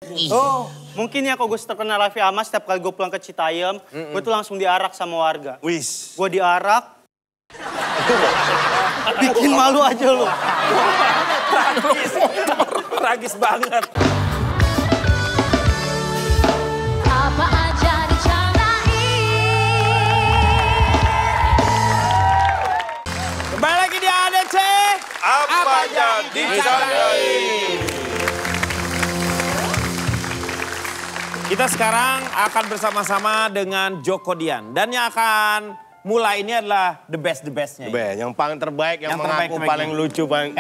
Oh, mungkin ya kalau gue terkenal Raffi Ahmad, setiap kali gue pulang ke Citayam, gue tuh langsung diarak sama warga. Wis. Gue diarak, bikin malu aja lu. Tragis banget. Apa aja dicarain. Kembali lagi di ADC. Apa aja dicarain. Kita sekarang akan bersama-sama dengan Joko Dian. Dan yang akan mulai ini adalah the bestnya. Yang paling terbaik, yang terbaik, mengaku paling lucu, paling...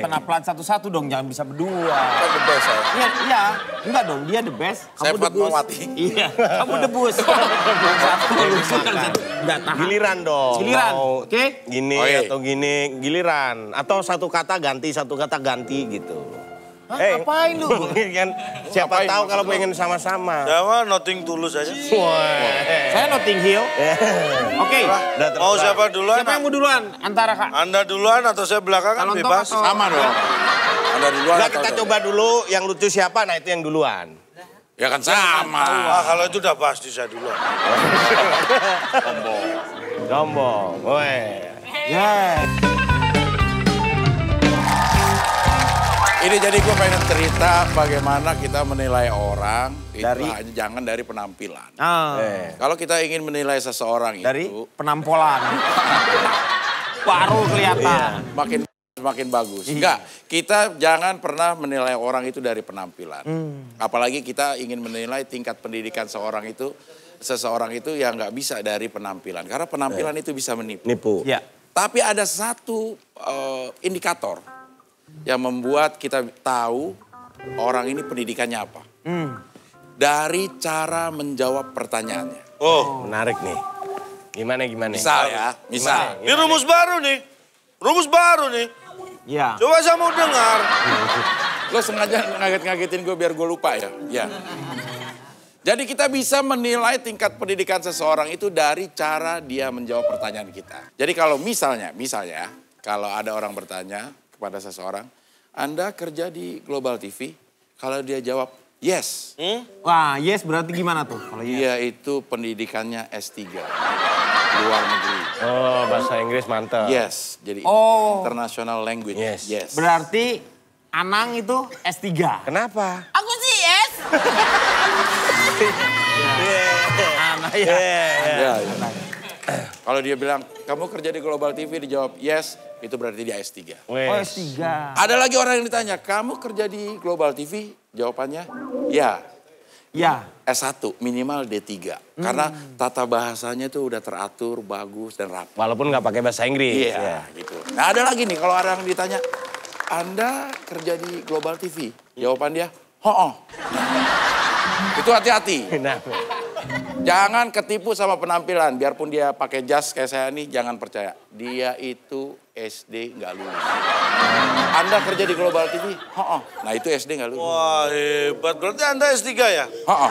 Pelan-pelan satu-satu dong, jangan bisa berdua. Kan the best saya. Iya, enggak dong, dia the best. Saya Kamu the bus. Fatmawati. Iya, kamu the bus. Satu lucu, enggak tahan. Giliran dong. Giliran, Mau oke? Gini atau gini, giliran. Atau satu kata ganti gitu. Ngapain lu? Kan siapa tahu kalau pengen sama-sama. Jawa nothing tulus aja. Saya Notting Hill. Oke. Mau siapa duluan? Siapa yang mau duluan? Antara Kak. Anda duluan atau saya belakangan Kalau bebas? atau- Sama dong. Anda duluan Nah, atau kita coba dulu yang lucu siapa, nah itu yang duluan. Ya kan sama. Kalau itu udah pasti saya duluan. Sombong. Weh. Ya. Ini jadi gue pengen cerita bagaimana kita menilai orang itu Dari? hanya jangan dari penampilan. Kalau Kalau kita ingin menilai seseorang dari itu penampolan. Baru kelihatan. makin bagus. Enggak, kita jangan pernah menilai orang itu dari penampilan. Apalagi kita ingin menilai tingkat pendidikan seseorang itu yang nggak bisa dari penampilan. Karena penampilan itu bisa menipu. Nipu. Ya. Tapi ada satu indikator yang membuat kita tahu orang ini pendidikannya apa. Dari cara menjawab pertanyaannya. Oh, Menarik nih. Gimana? Misal ya, misal. ini rumus baru nih. Rumus baru nih. Ya. Coba saya mau dengar. Lo sengaja ngaget-ngagetin gue biar gue lupa ya? Ya. Jadi kita bisa menilai tingkat pendidikan seseorang itu dari cara dia menjawab pertanyaan kita. Jadi kalau misalnya, kalau ada orang bertanya kepada seseorang, Anda kerja di Global TV, kalau dia jawab yes. Wah, yes berarti gimana tuh? Kalau yes. Dia itu pendidikannya S3, luar negeri. Oh, bahasa Inggris mantap. Yes, jadi international language. Yes. Berarti Anang itu S3. Kenapa? Aku sih yes. Anang ya. Ya. Kalau dia bilang, kamu kerja di Global TV, dijawab yes, itu berarti dia S3. Oh S3. Ada lagi orang yang ditanya, kamu kerja di Global TV? Jawabannya, ya. Ya. S1, minimal D3. Karena tata bahasanya itu udah teratur, bagus, dan rapi. Walaupun nggak pakai bahasa Inggris. Iya, gitu. Nah ada lagi nih, kalau orang ditanya, Anda kerja di Global TV? Jawaban dia, ho-oh. Itu hati-hati. Jangan ketipu sama penampilan. Biarpun dia pakai jas kayak saya nih, jangan percaya. Dia itu SD nggak lulus. Anda kerja di Global TV? Oh. Nah itu SD nggak lulus. Wah, hebat. Berarti Anda S3 ya? Oh.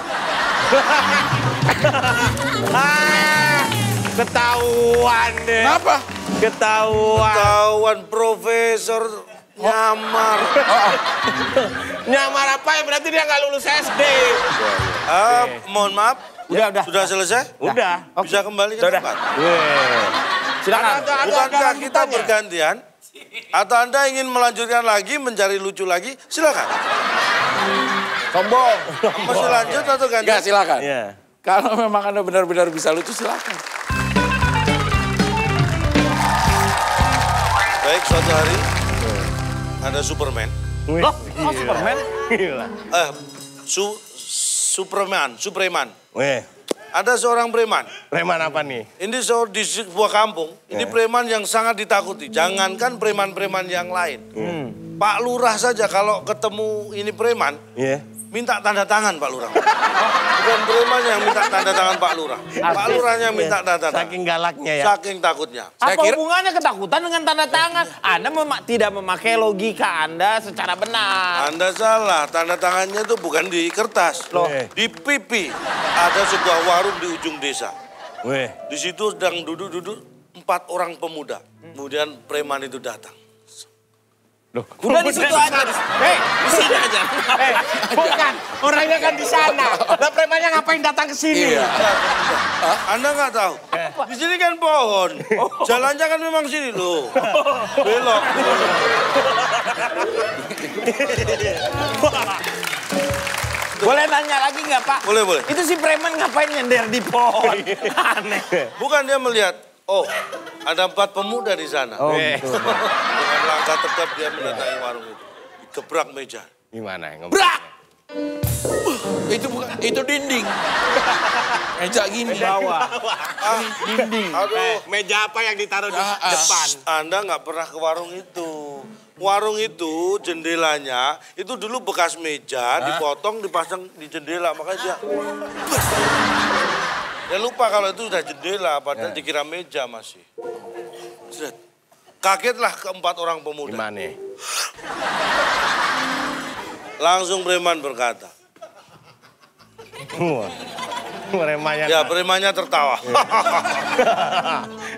Ketahuan deh. Kenapa? Ketahuan. Ketahuan profesor nyamar. Nyamar apa ya? Berarti dia nggak lulus SD. Mohon maaf. Udah. Sudah selesai? Udah. Bisa kembali ke Udah. tempat? Silakan. Bukankah kita bergantian? Atau Anda ingin melanjutkan lagi, mencari lucu lagi? Silakan. Sombong. Masih lanjut atau ganti? Enggak, silakan. Iya. Kalau memang Anda benar-benar bisa lucu, silakan. Baik, suatu hari ada Superman. Loh, kok Superman? Gila. Supreman. Weh, Ada seorang preman. preman apa nih? Ini di sebuah kampung. Ini preman yang sangat ditakuti. Jangankan preman-preman yang lain. Pak Lurah saja kalau ketemu ini preman, Iya. minta tanda tangan Pak Lurah. Bukan preman yang minta tanda tangan Pak Lurah. Pak Lurahnya minta tanda tangan. Saking galaknya ya. Saking takutnya. Saya Apa kira- hubungannya ketakutan dengan tanda tangan? Anda tidak memakai logika Anda secara benar. Anda salah, tanda tangannya itu bukan di kertas. Loh. Di pipi. Ada sebuah warung di ujung desa. Weh, Di situ sedang duduk-duduk 4 orang pemuda. Kemudian preman itu datang. Udah di situ aja. Hei, di sini aja. Bukan, orangnya kan di sana. Lah premannya ngapain datang ke sini? Iya. Anda nggak tahu? Di sini kan pohon. Jalannya kan memang sini loh. Belok. Boleh nanya lagi nggak, Pak? Boleh, boleh. Itu si preman ngapain nyender di pohon? Aneh. Bukan dia melihat, oh ada 4 pemuda di sana. Oh, gitu. Dengan langkah tegap dia mendatangi warung itu. Gebrak meja. Gimana? Brak! Itu bukan, itu dinding. Meja gini. Bawah. Dinding. Aduh. Meja apa yang ditaruh di depan? Anda nggak pernah ke warung itu. Warung itu jendelanya itu dulu bekas meja dipotong dipasang di jendela makanya dia. Dia lupa kalau itu udah jendela padahal dikira meja masih. Set. Kagetlah keempat orang pemuda. Gimana? Langsung preman berkata. Premannya. Ya premannya tertawa.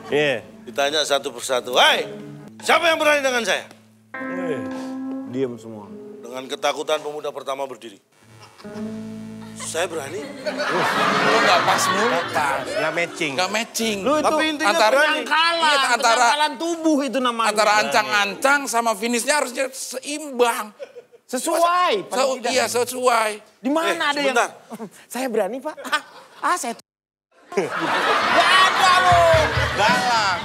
Iya. Ditanya satu persatu. Hai, siapa yang berani dengan saya? Diam semua. Dengan ketakutan pemuda pertama berdiri. Saya berani. Lu nggak pas mulu. Nggak matching. Nggak matching. Lu itu Tapi intinya antara berani. Iya, antara Penangkalan tubuh itu namanya. antara ancang-ancang sama finishnya harusnya seimbang. Sesuai. Iya sesuai. Di mana ada yang... sebentar. Saya berani, Pak. Saya...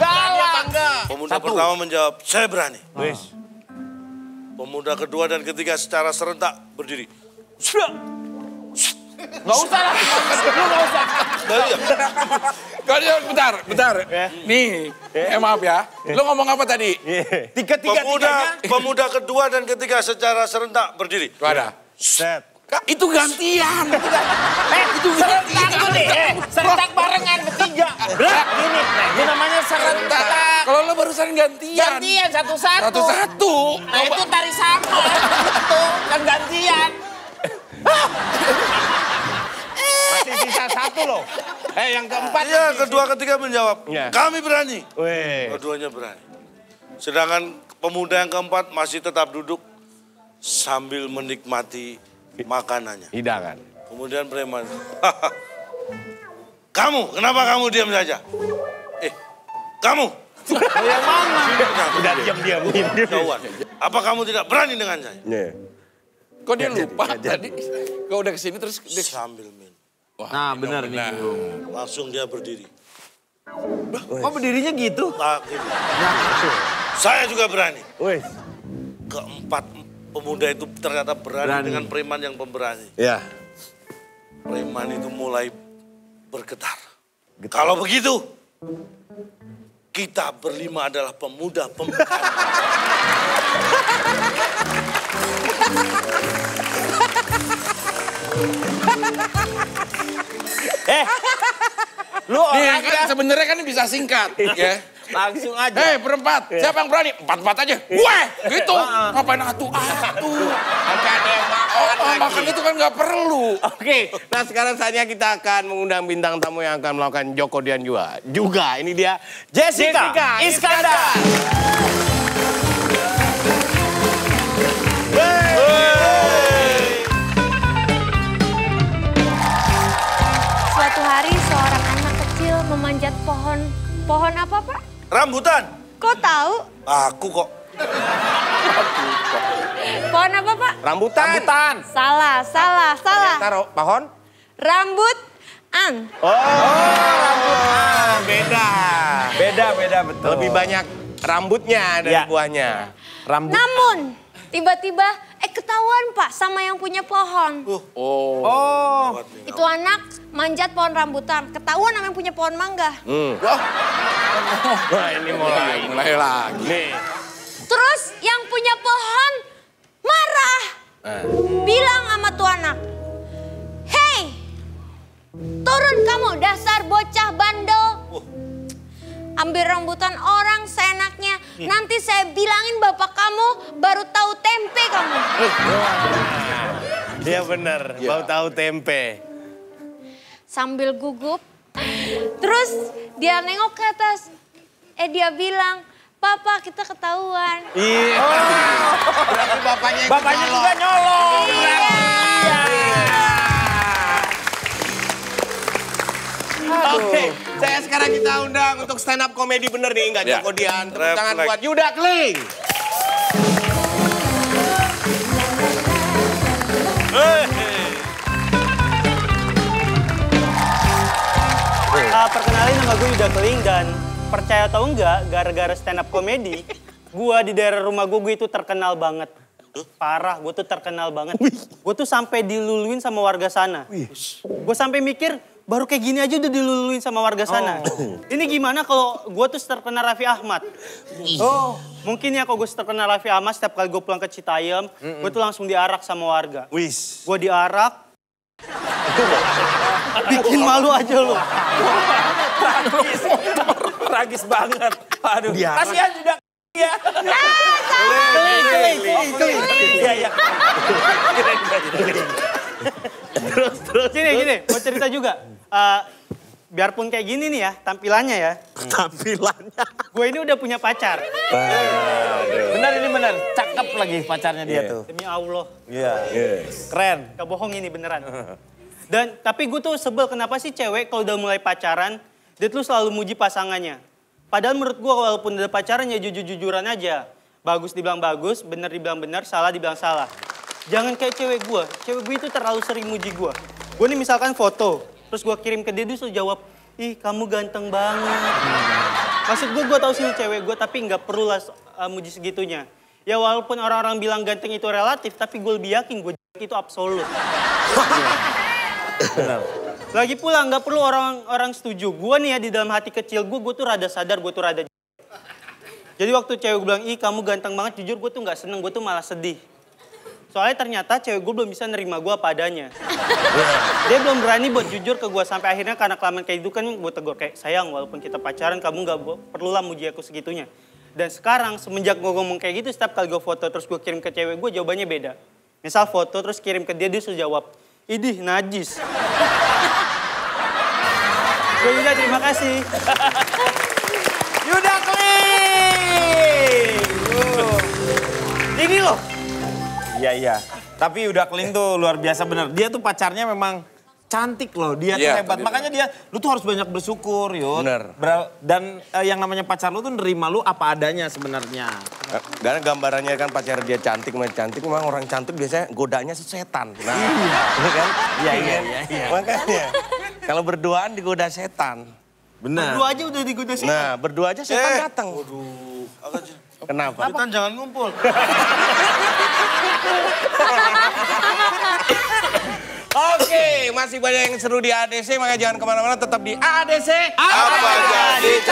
Galak. Pemuda pertama menjawab, saya berani. Wis. Pemuda kedua dan ketiga secara serentak berdiri. Nggak usah lah. Lu nggak usah. Bentar. Nih, maaf ya. Lu ngomong apa tadi? Pemuda kedua dan ketiga secara serentak berdiri. Tuh ada. Set. Itu gantian. Itu gantian. Serentak barengan bertiga. Gini, ini namanya serentak. Kalau lo barusan gantian. Gantian satu-satu. Satu-satu. Nah itu tari sama. Itu kan gantian. Masih sisa satu loh. Yang keempat. Iya, kedua ketiga menjawab, Iya. kami berani. Weh. Keduanya berani. Sedangkan pemuda yang keempat masih tetap duduk sambil menikmati makanannya. Hidangan. Kemudian preman, kamu, kenapa kamu diam saja? Kamu. Yang mana? Udah diam. Jauhan. Apa kamu tidak berani dengan saya? Iya. Kok dia lupa tadi? Kok udah kesini terus dia... Sambil minum. Nah benar nih. Langsung dia berdiri. Oh berdirinya gitu? Saya juga berani. Wes. Keempat pemuda itu ternyata berani dengan preman yang pemberani. Ya. Preman itu mulai bergetar. Kalau begitu, kita berlima adalah pemuda pemberani. Lu Nih orang kan sebenarnya kan bisa singkat. Ya. langsung aja. Hei berempat, siapa yang berani? Empat-empat aja. Weh, gitu. Ngapain atu-atu? Sampai ada yang Makan itu kan nggak perlu. Oke, nah sekarang saatnya kita akan mengundang bintang tamu yang akan melakukan Joko Dian juga. Ini dia Jessica Iskandar. Suatu hari seorang anak kecil memanjat pohon apa, Pak? Rambutan. Kok tahu? Aku kok. Pohon apa, Pak? Rambutan. Salah. Taruh pohon. Rambut an. Beda betul. Lebih banyak rambutnya dari Ya. buahnya. Rambut. Namun, tiba-tiba ketahuan, Pak, sama yang punya pohon. Oh. Itu anak manjat pohon rambutan. Ketahuan sama yang punya pohon mangga. Wah ini Mulai lagi. Nih. Terus yang punya pohon marah. Bilang sama tuh anak, "Hei, turun kamu dasar bocah bandel. Ambil rambutan orang seenaknya. Nanti saya bilangin bapak kamu baru tahu tempe kamu." Dia bener, bau tahu tempe. Sambil gugup, terus dia nengok ke atas. Dia bilang, Papa, kita ketahuan. Iya. Berarti bapaknya yang Bapaknya nyolong. juga nyolong. Iya. Oke, saya sekarang kita undang untuk stand up komedi bener nih, enggak Ya. Joko Dian. Tepuk tangan Refleks. buat Yuda Kling. Perkenalin nama gue Yuda Keling dan percaya atau enggak, gara-gara stand up komedi, gue di daerah rumah gue itu terkenal banget. Parah, gue tuh terkenal banget. Gue tuh sampai diluluin sama warga sana. Gue sampai mikir, baru kayak gini aja udah diluluin sama warga sana. Ini gimana kalau gue tuh terkenal Raffi Ahmad? Mungkin ya kalau gue terkenal Raffi Ahmad, setiap kali gue pulang ke Citayam, gue tuh langsung diarak sama warga. Wis. Gue diarak, bikin malu aja lu. Tragis banget. Aduh. Diarak. Kasihan Yuda. Ya. Keling. Iya, iya. Terus. Gini, mau cerita juga. Biarpun kayak gini nih ya, tampilannya ya. Tampilannya. Gue ini udah punya pacar. Benar ini benar. Cakep lagi pacarnya dia tuh. Demi Allah. Iya. Yes. Keren. Gak bohong ini beneran. Tapi gue tuh sebel kenapa sih cewek kalau udah mulai pacaran, dia tuh selalu muji pasangannya. Padahal menurut gue walaupun udah pacaran ya jujur-jujuran aja. Bagus dibilang bagus, bener dibilang bener, salah dibilang salah. Jangan kayak cewek gue. Cewek gue itu terlalu sering muji gue. Gue nih misalkan foto, terus gue kirim ke dia, dia tuh jawab, ih kamu ganteng banget. Maksud gue tahu sih cewek gue, tapi nggak perlu lah muji segitunya. Ya walaupun orang-orang bilang ganteng itu relatif, tapi gue lebih yakin gue itu absolut. Benar. Lagi pula nggak perlu orang setuju. Gue nih ya di dalam hati kecil gue tuh rada sadar, gue tuh rada. Jadi waktu cewek gue bilang, ih kamu ganteng banget, jujur gue tuh nggak seneng, gue tuh malah sedih. Soalnya ternyata cewek gue belum bisa nerima gue apa adanya. Dia belum berani buat jujur ke gue, sampai akhirnya karena kelamaan kayak itu kan gue tegur kayak, sayang walaupun kita pacaran kamu nggak perlulah muji aku segitunya. Dan sekarang semenjak gue ngomong kayak gitu, setiap kali gue foto terus gue kirim ke cewek gue, jawabannya beda. Misal foto terus kirim ke dia, dia sudah jawab, idih najis. Gue juga terima kasih. Yuda Kling. Ini loh. Iya. Tapi Yuda Kling tuh luar biasa bener. Dia tuh pacarnya memang cantik loh. Dia tuh Iya, hebat. bener. Makanya lu tuh harus banyak bersyukur, Yud. Bener. Dan yang namanya pacar lu tuh nerima lu apa adanya sebenarnya. Karena gambarannya kan pacar dia cantik, memang orang cantik biasanya godanya setan. Nah, ini kan? Iya. Makanya kalau berduaan digoda setan. Benar. Berdua aja udah digoda sih. Nah, berdua aja setan datang. Kenapa? Kita jangan ngumpul. Oke, masih banyak yang seru di ADC, makanya jangan kemana-mana, tetap di ADC. Apa jadi